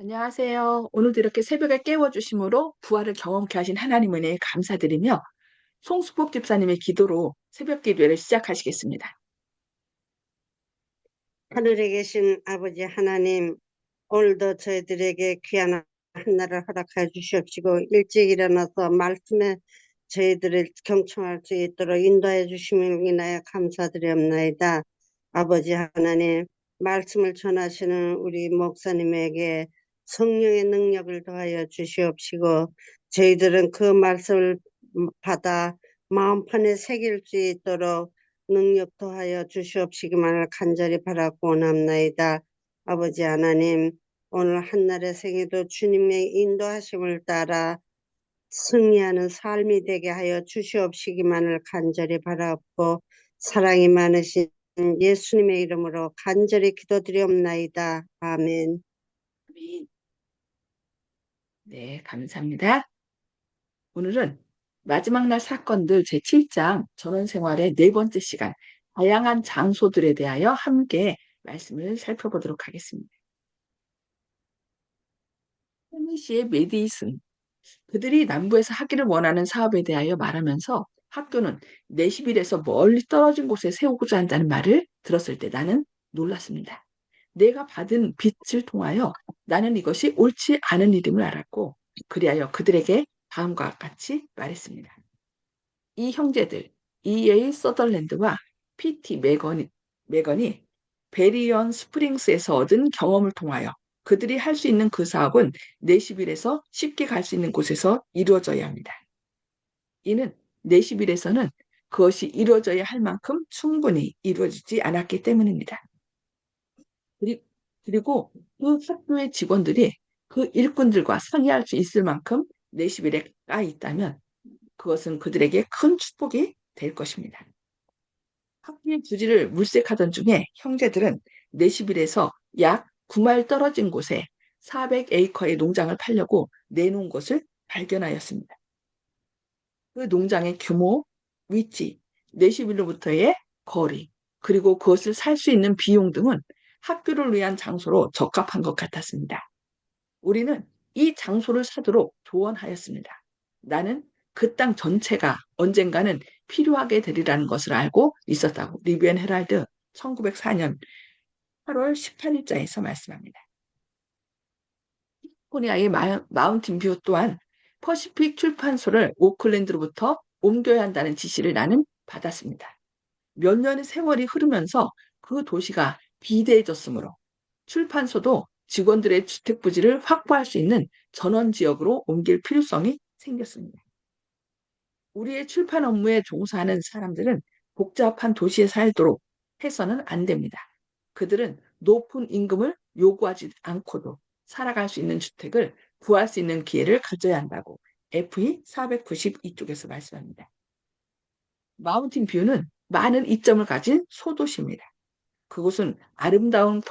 안녕하세요. 오늘도 이렇게 새벽에 깨워주심으로 부활을 경험케 하신 하나님 은혜에 감사드리며 송수복 집사님의 기도로 새벽 기도회를 시작하시겠습니다. 하늘에 계신 아버지 하나님, 오늘도 저희들에게 귀한 한날을 허락해 주시옵시고 일찍 일어나서 말씀에 저희들을 경청할 수 있도록 인도해 주심을 인하여 감사드리옵나이다. 아버지 하나님, 말씀을 전하시는 우리 목사님에게 성령의 능력을 더하여 주시옵시고 저희들은 그 말씀을 받아 마음판에 새길 수 있도록 능력 더하여 주시옵시기만을 간절히 바라고 원합나이다. 아버지 하나님, 오늘 한날의 생애도 주님의 인도하심을 따라 승리하는 삶이 되게 하여 주시옵시기만을 간절히 바라옵고 사랑이 많으신 예수님의 이름으로 간절히 기도드리옵나이다. 아멘. 아멘. 네, 감사합니다. 오늘은 마지막 날 사건들 제7장 전원생활의 네 번째 시간, 다양한 장소들에 대하여 함께 말씀을 살펴보도록 하겠습니다. 테네시의 메디슨, 그들이 남부에서 하기를 원하는 사업에 대하여 말하면서 학교는 내시빌에서 멀리 떨어진 곳에 세우고자 한다는 말을 들었을 때 나는 놀랐습니다. 내가 받은 빚을 통하여 나는 이것이 옳지 않은 일임을 알았고 그리하여 그들에게 다음과 같이 말했습니다. 이 형제들 EA 서덜랜드와 PT 매건이 베리언 스프링스에서 얻은 경험을 통하여 그들이 할 수 있는 그 사업은 내시빌에서 쉽게 갈 수 있는 곳에서 이루어져야 합니다. 이는 내시빌에서는 그것이 이루어져야 할 만큼 충분히 이루어지지 않았기 때문입니다. 그리고 그 학교의 직원들이 그 일꾼들과 상의할 수 있을 만큼 내시빌에 가 있다면 그것은 그들에게 큰 축복이 될 것입니다. 학교의 부지를 물색하던 중에 형제들은 내시빌에서 약 9마일 떨어진 곳에 400에이커의 농장을 팔려고 내놓은 것을 발견하였습니다. 그 농장의 규모, 위치, 내시빌로부터의 거리, 그리고 그것을 살 수 있는 비용 등은 학교를 위한 장소로 적합한 것 같았습니다. 우리는 이 장소를 사도록 조언하였습니다. 나는 그 땅 전체가 언젠가는 필요하게 되리라는 것을 알고 있었다고 리비안 헤랄드 1904년 8월 18일자에서 말씀합니다. 캘리포니아의 마운틴 뷰 또한 퍼시픽 출판소를 오클랜드로부터 옮겨야 한다는 지시를 나는 받았습니다. 몇 년의 세월이 흐르면서 그 도시가 비대해졌으므로 출판소도 직원들의 주택 부지를 확보할 수 있는 전원 지역으로 옮길 필요성이 생겼습니다. 우리의 출판 업무에 종사하는 사람들은 복잡한 도시에 살도록 해서는 안 됩니다. 그들은 높은 임금을 요구하지 않고도 살아갈 수 있는 주택을 구할 수 있는 기회를 가져야 한다고 FE 492쪽에서 말씀합니다. 마운틴 뷰는 많은 이점을 가진 소도시입니다. 그곳은 아름다운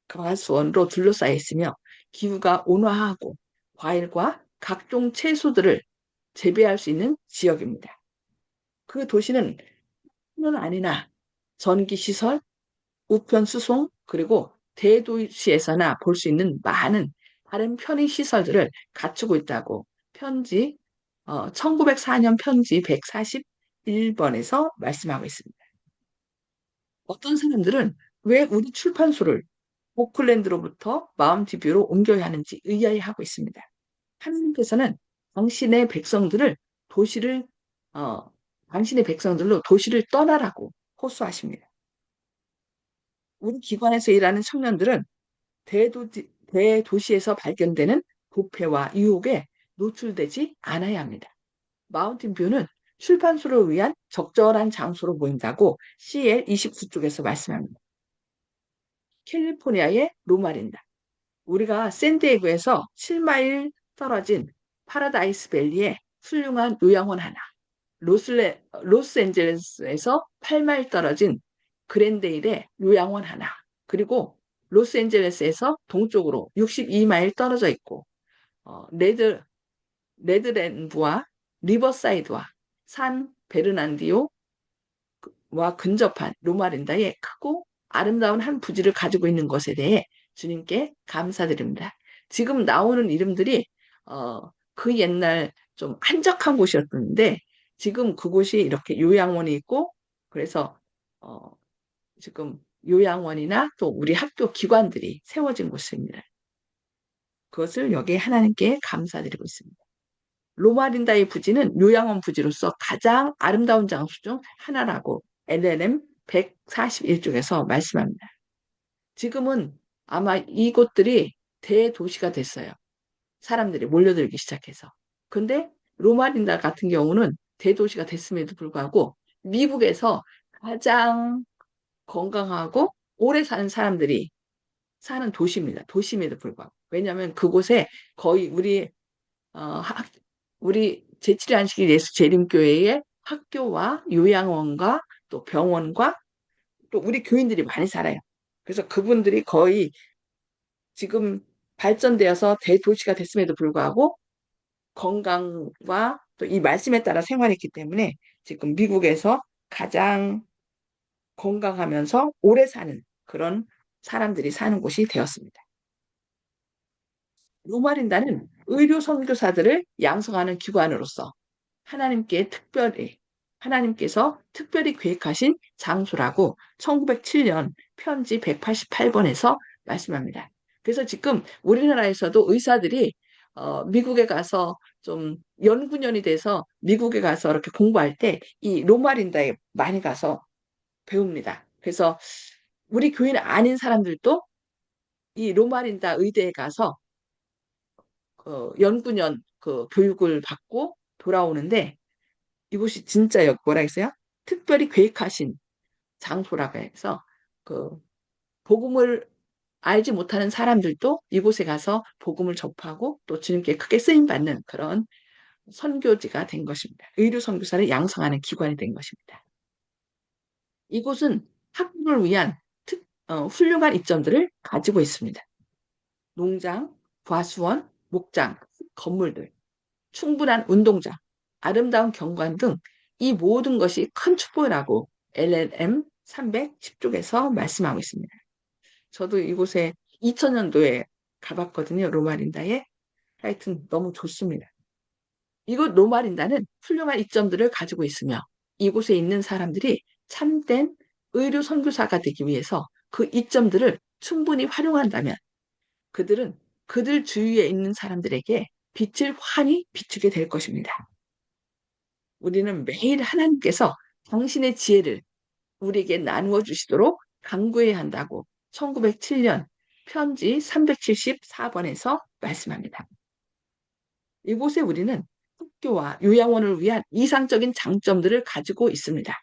과수원으로 둘러싸여 있으며 기후가 온화하고 과일과 각종 채소들을 재배할 수 있는 지역입니다. 그 도시는 는 아니나 전기시설, 우편수송, 그리고 대도시에서나 볼 수 있는 많은 다른 편의시설들을 갖추고 있다고 1904년 편지 141번에서 말씀하고 있습니다. 어떤 사람들은 왜 우리 출판소를 오클랜드로부터 마운티뷰로 옮겨야 하는지 의아해하고 있습니다. 하나님께서는 당신의 백성들을 도시를 어, 당신의 백성들로 도시를 떠나라고 호소하십니다. 우리 기관에서 일하는 청년들은 대도시에서 발견되는 부패와 유혹에 노출되지 않아야 합니다. 마운틴 뷰는 출판소를 위한 적절한 장소로 보인다고 CL29쪽에서 말씀합니다. 캘리포니아의 로마린다. 우리가 샌디에고에서 7마일 떨어진 파라다이스 밸리에 훌륭한 요양원 하나, 로스앤젤레스에서 8마일 떨어진 그랜데일의 요양원 하나, 그리고 로스앤젤레스에서 동쪽으로 62마일 떨어져 있고 레드랜드와 리버사이드와 산 베르난디오와 근접한 로마린다의 크고 아름다운 한 부지를 가지고 있는 것에 대해 주님께 감사드립니다. 지금 나오는 이름들이 그 옛날 좀 한적한 곳이었는데 지금 그곳이 이렇게 요양원이 있고 그래서 어, 지금 요양원이나 또 우리 학교 기관들이 세워진 곳입니다. 그것을 여기에 하나님께 감사드리고 있습니다. 로마린다의 부지는 요양원 부지로서 가장 아름다운 장소 중 하나라고 LLM 141쪽에서 말씀합니다. 지금은 아마 이곳들이 대도시가 됐어요. 사람들이 몰려들기 시작해서. 근데 로마린다 같은 경우는 대도시가 됐음에도 불구하고 미국에서 가장 건강하고 오래 사는 사람들이 사는 도시입니다. 도심에도 불구하고. 왜냐하면 그곳에 거의 우리 제7의 안식일 예수 재림교회의 학교와 요양원과 또 병원과 또 우리 교인들이 많이 살아요. 그래서 그분들이 거의 지금 발전되어서 대도시가 됐음에도 불구하고 건강과 또 이 말씀에 따라 생활했기 때문에 지금 미국에서 가장 건강하면서 오래 사는 그런 사람들이 사는 곳이 되었습니다. 로마린다는 의료 선교사들을 양성하는 기관으로서 하나님께서 특별히 계획하신 장소라고 1907년 편지 188번에서 말씀합니다. 그래서 지금 우리나라에서도 의사들이 미국에 가서 좀 연구년이 돼서 미국에 가서 이렇게 공부할 때 이 로마린다에 많이 가서 배웁니다. 그래서 우리 교인 아닌 사람들도 이 로마린다 의대에 가서 연구년 그 교육을 받고 돌아오는데 이곳이 진짜 뭐라 했어요? 특별히 계획하신 장소라고 해서 그 복음을 알지 못하는 사람들도 이곳에 가서 복음을 접하고 또 주님께 크게 쓰임 받는 그런 선교지가 된 것입니다. 의료 선교사를 양성하는 기관이 된 것입니다. 이곳은 학부를 위한 훌륭한 이점들을 가지고 있습니다. 농장, 과수원, 목장, 건물들, 충분한 운동장, 아름다운 경관 등 이 모든 것이 큰 축복이라고 LLM 310쪽에서 말씀하고 있습니다. 저도 이곳에 2000년도에 가봤거든요. 로마린다에. 하여튼 너무 좋습니다. 이곳 로마린다는 훌륭한 이점들을 가지고 있으며 이곳에 있는 사람들이 참된 의료 선교사가 되기 위해서 그 이점들을 충분히 활용한다면 그들은 그들 주위에 있는 사람들에게 빛을 환히 비추게 될 것입니다. 우리는 매일 하나님께서 당신의 지혜를 우리에게 나누어 주시도록 간구해야 한다고 1907년 편지 374번에서 말씀합니다. 이곳에 우리는 학교와 요양원을 위한 이상적인 장점들을 가지고 있습니다.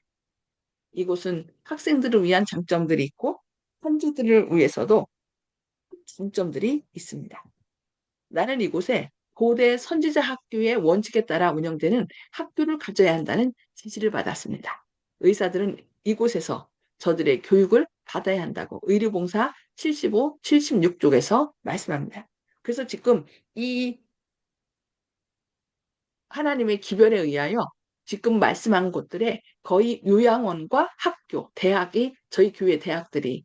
이곳은 학생들을 위한 장점들이 있고 현지들을 위해서도 장점들이 있습니다. 나는 이곳에 고대 선지자 학교의 원칙에 따라 운영되는 학교를 가져야 한다는 지시를 받았습니다. 의사들은 이곳에서 저들의 교육을 받아야 한다고 의료봉사 75, 76쪽에서 말씀합니다. 그래서 지금 이 하나님의 기별에 의하여 지금 말씀한 곳들에 거의 요양원과 학교, 대학이 저희 교회 대학들이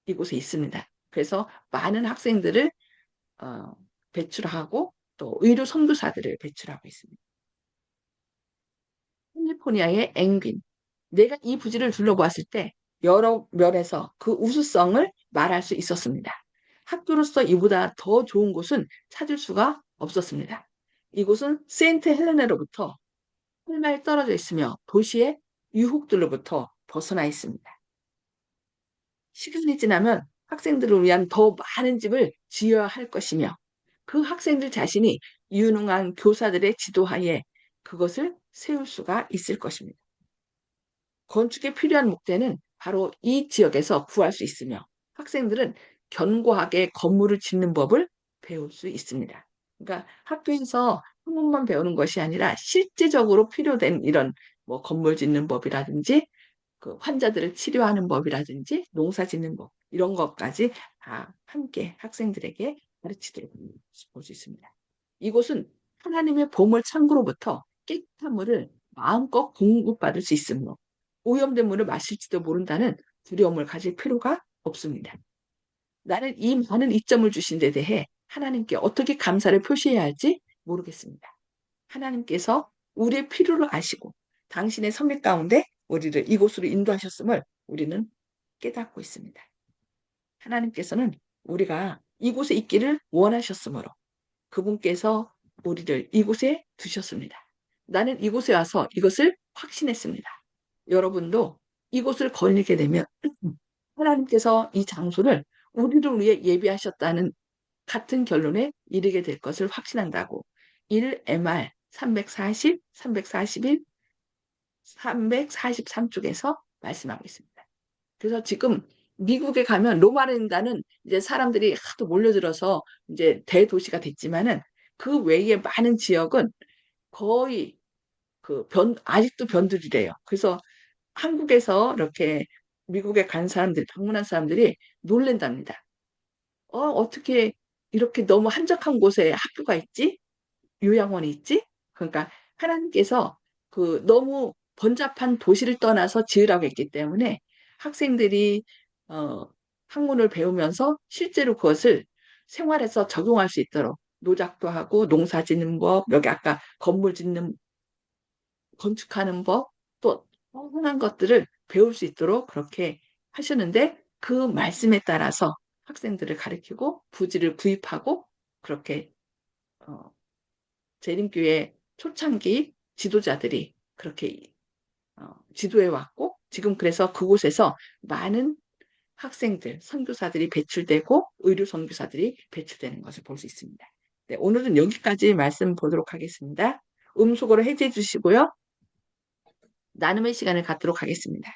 이곳에 있습니다. 그래서 많은 학생들을 어, 배출하고 또 의료 선교사들을 배출하고 있습니다. 캘리포니아의 앵귄. 내가 이 부지를 둘러보았을 때 여러 면에서 그 우수성을 말할 수 있었습니다. 학교로서 이보다 더 좋은 곳은 찾을 수가 없었습니다. 이곳은 세인트 헬레나로부터 8마일 떨어져 있으며 도시의 유혹들로부터 벗어나 있습니다. 시간이 지나면 학생들을 위한 더 많은 집을 지어야 할 것이며 그 학생들 자신이 유능한 교사들의 지도하에 그것을 세울 수가 있을 것입니다. 건축에 필요한 목재는 바로 이 지역에서 구할 수 있으며 학생들은 견고하게 건물을 짓는 법을 배울 수 있습니다. 그러니까 학교에서 학문만 배우는 것이 아니라 실제적으로 필요된 이런 뭐 건물 짓는 법이라든지 그 환자들을 치료하는 법이라든지 농사 짓는 법 이런 것까지 다 함께 학생들에게 가르치도록 볼 수 있습니다. 이곳은 하나님의 보물 창고로부터 깨끗한 물을 마음껏 공급받을 수 있으므로 오염된 물을 마실지도 모른다는 두려움을 가질 필요가 없습니다. 나는 이 많은 이점을 주신 데 대해 하나님께 어떻게 감사를 표시해야 할지 모르겠습니다. 하나님께서 우리의 필요를 아시고 당신의 섭리 가운데 우리를 이곳으로 인도하셨음을 우리는 깨닫고 있습니다. 하나님께서는 우리가 이곳에 있기를 원하셨으므로 그분께서 우리를 이곳에 두셨습니다. 나는 이곳에 와서 이것을 확신했습니다. 여러분도 이곳을 걸리게 되면 하나님께서 이 장소를 우리를 위해 예비하셨다는 같은 결론에 이르게 될 것을 확신한다고 1MR 340, 341, 343쪽에서 말씀하고 있습니다. 그래서 지금 미국에 가면 로마른다는 이제 사람들이 하도 몰려들어서 이제 대도시가 됐지만은 그 외에 많은 지역은 거의 아직도 변두리래요. 그래서 한국에서 이렇게 미국에 간 사람들, 방문한 사람들이 놀랜답니다. 어떻게 이렇게 너무 한적한 곳에 학교가 있지? 요양원이 있지? 그러니까 하나님께서 너무 번잡한 도시를 떠나서 지으라고 했기 때문에 학생들이 어, 학문을 배우면서 실제로 그것을 생활에서 적용할 수 있도록 노작도 하고 농사 짓는 법, 여기 아까 건물 짓는 건축하는 법, 또 다양한 것들을 배울 수 있도록 그렇게 하셨는데 그 말씀에 따라서 학생들을 가르치고 부지를 구입하고 그렇게 어, 재림교회 초창기 지도자들이 그렇게 지도해 왔고 지금 그래서 그곳에서 많은 학생들, 선교사들이 배출되고 의료 선교사들이 배출되는 것을 볼 수 있습니다. 네, 오늘은 여기까지 말씀 보도록 하겠습니다. 음속으로 해제해 주시고요. 나눔의 시간을 갖도록 하겠습니다.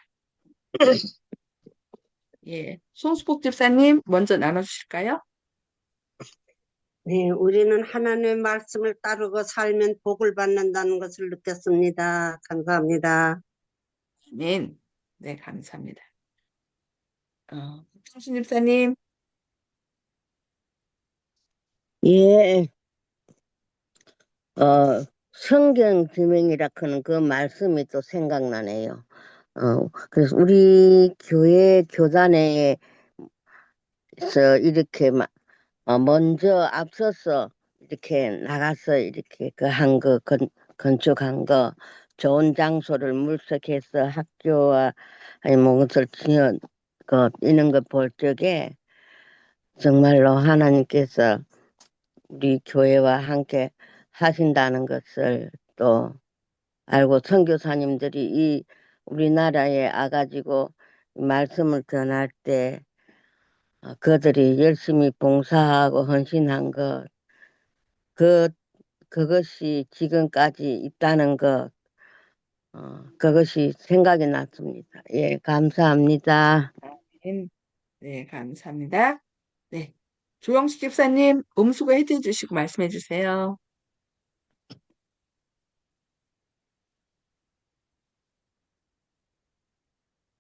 예, 손수복 집사님 먼저 나눠주실까요? 네, 우리는 하나님의 말씀을 따르고 살면 복을 받는다는 것을 느꼈습니다. 감사합니다. 네, 네, 감사합니다. 성신 집사님, 예, 성경 지명이라 하는 그 말씀이 또 생각나네요. 그래서 우리 교회 교단에서 이렇게 먼저 앞서서 이렇게 나가서 이렇게 건축한 거, 좋은 장소를 물색해서 학교와 아니 뭐 것을 지어 이런 거 볼 적에 정말로 하나님께서 우리 교회와 함께 하신다는 것을 또 알고 선교사님들이 이 우리나라에 와가지고 말씀을 전할 때 그들이 열심히 봉사하고 헌신한 그, 그것이 지금까지 있다는 그것이 생각이 났습니다. 예, 감사합니다. 네, 감사합니다. 네, 조영식 집사님, 음수거 해제 주시고 말씀해 주세요.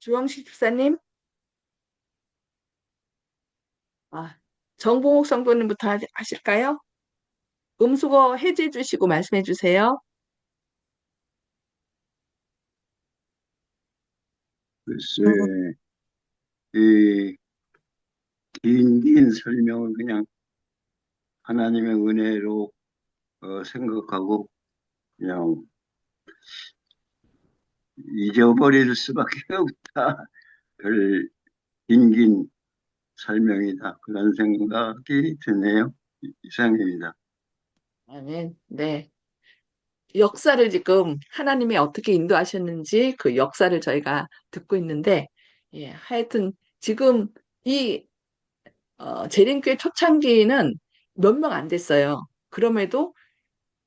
조영식 집사님, 정봉옥 성도님부터 하실까요? 음수거 해제 주시고 말씀해 주세요. 글쎄, 이 긴 설명을 그냥 하나님의 은혜로 생각하고 그냥 잊어버릴 수밖에 없다. 별 긴 설명이다. 그런 생각이 드네요. 이상입니다. 네, 네. 역사를 지금 하나님이 어떻게 인도하셨는지 그 역사를 저희가 듣고 있는데, 예, 하여튼 지금 이 재림교회 초창기는 몇 명 안 됐어요. 그럼에도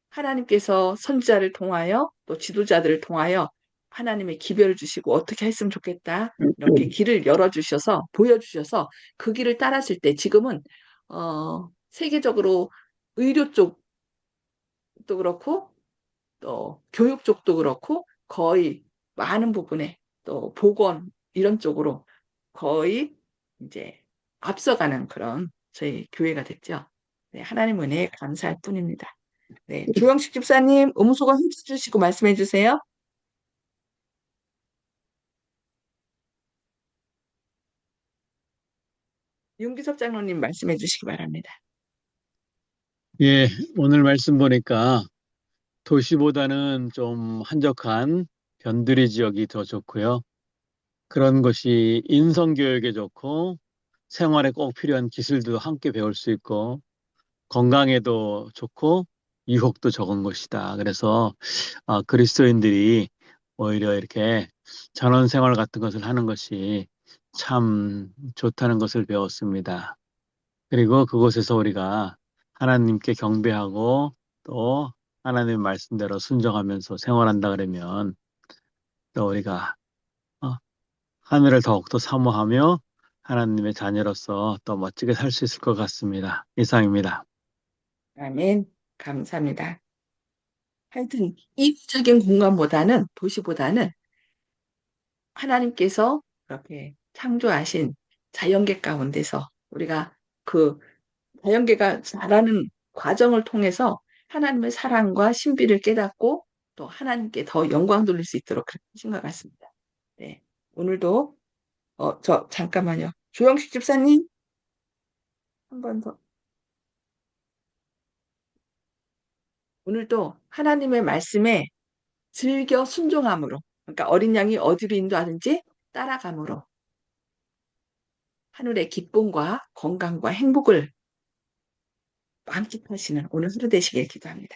하나님께서 선지자를 통하여 또 지도자들을 통하여 하나님의 기별을 주시고 어떻게 했으면 좋겠다. 이렇게 길을 열어주셔서 보여주셔서 그 길을 따랐을 때 지금은 세계적으로 의료 쪽도 그렇고 또 교육 쪽도 그렇고 거의 많은 부분에 또 보건 이런 쪽으로 거의 이제 앞서가는 그런 저희 교회가 됐죠. 네, 하나님 은혜에 감사할 뿐입니다. 네, 조영식 집사님 음소거 힘써 주시고 말씀해 주세요. 윤기섭 장로님 말씀해 주시기 바랍니다. 예, 오늘 말씀 보니까 도시보다는 좀 한적한 변두리 지역이 더 좋고요. 그런 것이 인성교육에 좋고 생활에 꼭 필요한 기술도 함께 배울 수 있고 건강에도 좋고 유혹도 적은 것이다. 그래서 그리스도인들이 오히려 이렇게 전원생활 같은 것을 하는 것이 참 좋다는 것을 배웠습니다. 그리고 그곳에서 우리가 하나님께 경배하고 또 하나님의 말씀대로 순종하면서 생활한다 그러면 또 우리가 어, 하늘을 더욱더 사모하며 하나님의 자녀로서 더 멋지게 살 수 있을 것 같습니다. 이상입니다. 아멘. 감사합니다. 하여튼 이국적인 공간보다는 도시보다는 하나님께서 이렇게 창조하신 자연계 가운데서 우리가 그 자연계가 자라는 과정을 통해서 하나님의 사랑과 신비를 깨닫고 또 하나님께 더 영광 돌릴 수 있도록 그렇게 하신 것 같습니다. 네. 오늘도 잠깐만요. 조영식 집사님 한 번 더. 오늘도 하나님의 말씀에 즐겨 순종함으로 그러니까 어린 양이 어디로 인도하든지 따라감으로 하늘의 기쁨과 건강과 행복을 만끽하시는 오늘 하루 되시길 기도합니다.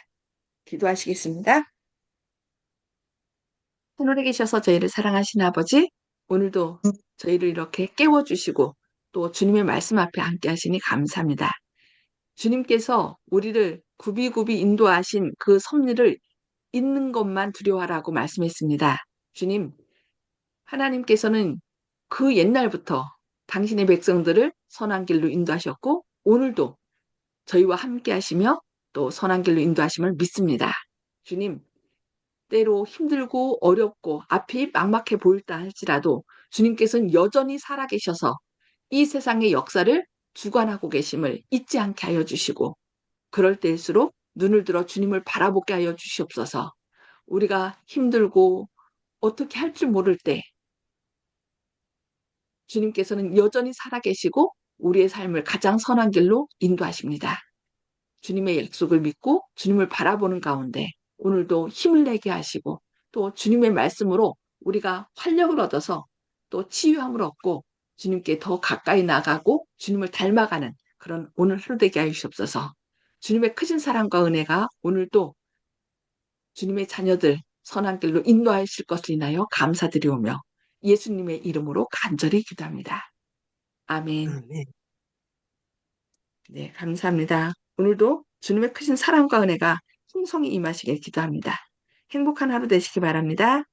기도하시겠습니다. 하늘에 계셔서 저희를 사랑하신 아버지, 오늘도 저희를 이렇게 깨워주시고 또 주님의 말씀 앞에 함께 하시니 감사합니다. 주님께서 우리를 굽이굽이 인도하신 그 섭리를 있는 것만 두려워하라고 말씀했습니다. 주님, 하나님께서는 그 옛날부터 당신의 백성들을 선한 길로 인도하셨고 오늘도 저희와 함께 하시며 또 선한 길로 인도하심을 믿습니다. 주님, 때로 힘들고 어렵고 앞이 막막해 보일다 할지라도 주님께서는 여전히 살아계셔서 이 세상의 역사를 주관하고 계심을 잊지 않게 하여 주시고 그럴 때일수록 눈을 들어 주님을 바라보게 하여 주시옵소서. 우리가 힘들고 어떻게 할 줄 모를 때 주님께서는 여전히 살아계시고 우리의 삶을 가장 선한 길로 인도하십니다. 주님의 약속을 믿고 주님을 바라보는 가운데 오늘도 힘을 내게 하시고 또 주님의 말씀으로 우리가 활력을 얻어서 또 치유함을 얻고 주님께 더 가까이 나가고 주님을 닮아가는 그런 오늘 하루 되게 하여 주옵소서. 주님의 크신 사랑과 은혜가 오늘도 주님의 자녀들 선한 길로 인도하실 것을 인하여 감사드리오며 예수님의 이름으로 간절히 기도합니다. 아멘. 아멘. 네, 감사합니다. 오늘도 주님의 크신 사랑과 은혜가 풍성히 임하시길 기도합니다. 행복한 하루 되시기 바랍니다.